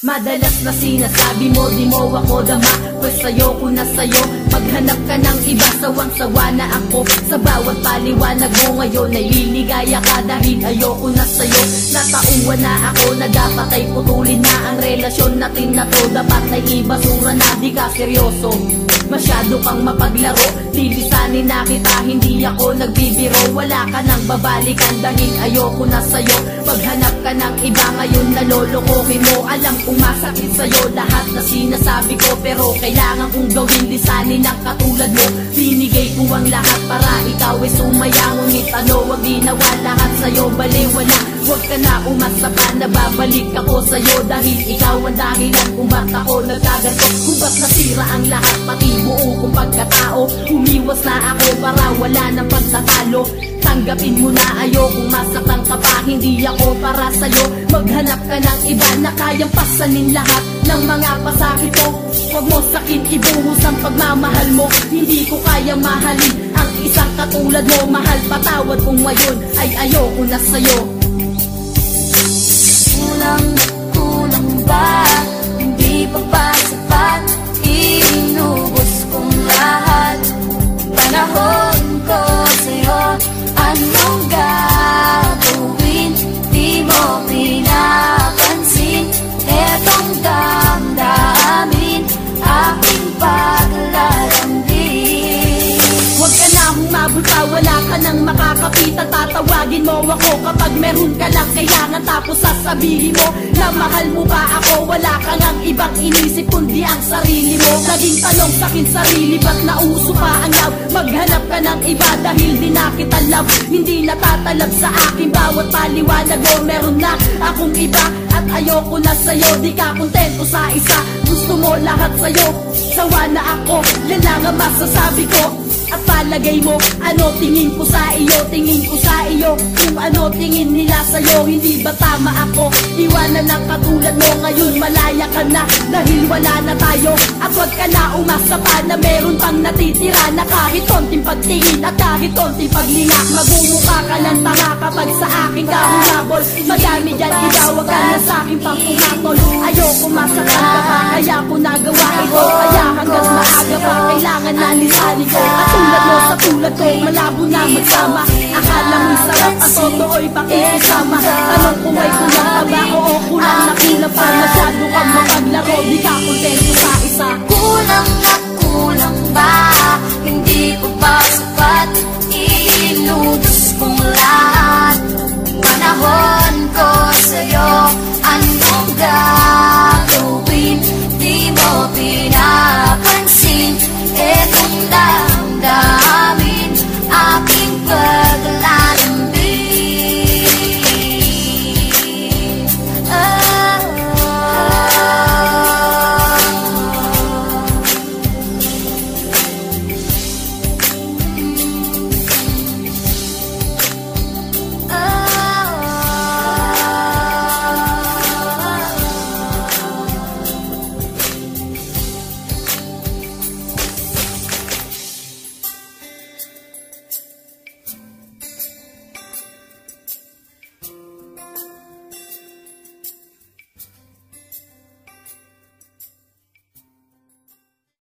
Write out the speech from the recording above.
Madalas na sinasabi mo, di mo ako dama. Pwes ayoko na sa'yo, maghanap ka ng iba. Sawang-sawa na ako sa bawat paliwanag mo. Ngayon ay liligaya ka dahil ayoko na sa'yo. Natauhan na ako na dapat ay putulin na ang relasyon natin na to. Dapat ay ibasura na, di ka seryoso. Masyado kang mapaglaro, lilisanin na kita, hindi ako nagbibiro. Wala ka nang babalikan dahil ayoko na sa'yo. Maghanap ka ng iba, ngayon nalolokohin mo. Alam kong masakit sa'yo lahat na sinasabi ko, pero kailangan kong gawin, lisanin ang katulad mo. Binigay ko ang lahat para ikaw ay sumaya. Ngunit ano, wag ginawa lahat sa'yo, baliwala. Huwag ka na umasa pa na babalik ako sa'yo, dahil ikaw ang dahilan kung ba't ako nagkaganto. Kung ba't nasira ang lahat, pati buo kong pagkatao. Umiwas na ako para wala ng pagtatalo. Tanggapin mo na ayokong masaktan ka pa, hindi ako para sa'yo. Maghanap ka ng iba na kayang pasanin lahat ng mga pasakit ko. Huwag mo sakin ibuhos ang pagmamahal mo, hindi ko kaya mahalin ang isang katulad mo. Mahal, patawad kung ngayon ay ayoko na sa'yo. Kulang ba? Hindi pa ba sapat? Inubos kong lahat. Panahon ko sa'yo, anong gagawin? Di mo pinapansin etong damdamin, aking paglalambing. Huwag ka na humabol pa, wala ka nang makakapitan. Tatawagin mo ako kapag meron ka lang kailangan, tapos sasabihin mo na mahal mo ba ako. Wala ka ngang ibang inisip kundi ang sarili mo. Laging tanong sa'kin sarili, ba't nauso pa ang love? Maghanap ka ng iba dahil di na kita love. Hindi natatalab sa akin bawat paliwanag mo. Meron na akong iba at ayoko na sa'yo. Di ka kontento sa isa, gusto mo lahat sa'yo. Sawa na ako, yan lang ang masasabi ko. At palagay mo, ano tingin ko sa iyo? Tingin ko sa iyo kung ano tingin nila sa'yo. Hindi ba tama ako? Iwanan ng katulad mo, ngayon malaya ka na dahil wala na tayo. At wag ka na umasa pa na meron pang natitira, na kahit konting pagtingin at kahit konting paglingak. Magmumukha ka lang tanga kapag sa akin ka humabol. Madami dyan iba, wag ka na sa'kin pang pumatol. Ayoko masaktan ka pa, kaya ko nagawa ito. Kaya hanggang maaga pa kailangan na lisanin ko. Tulad mo sa tulad ko, malabo na magsama. Akala mo'y sarap, ang totoo'y pakikisama. Tanong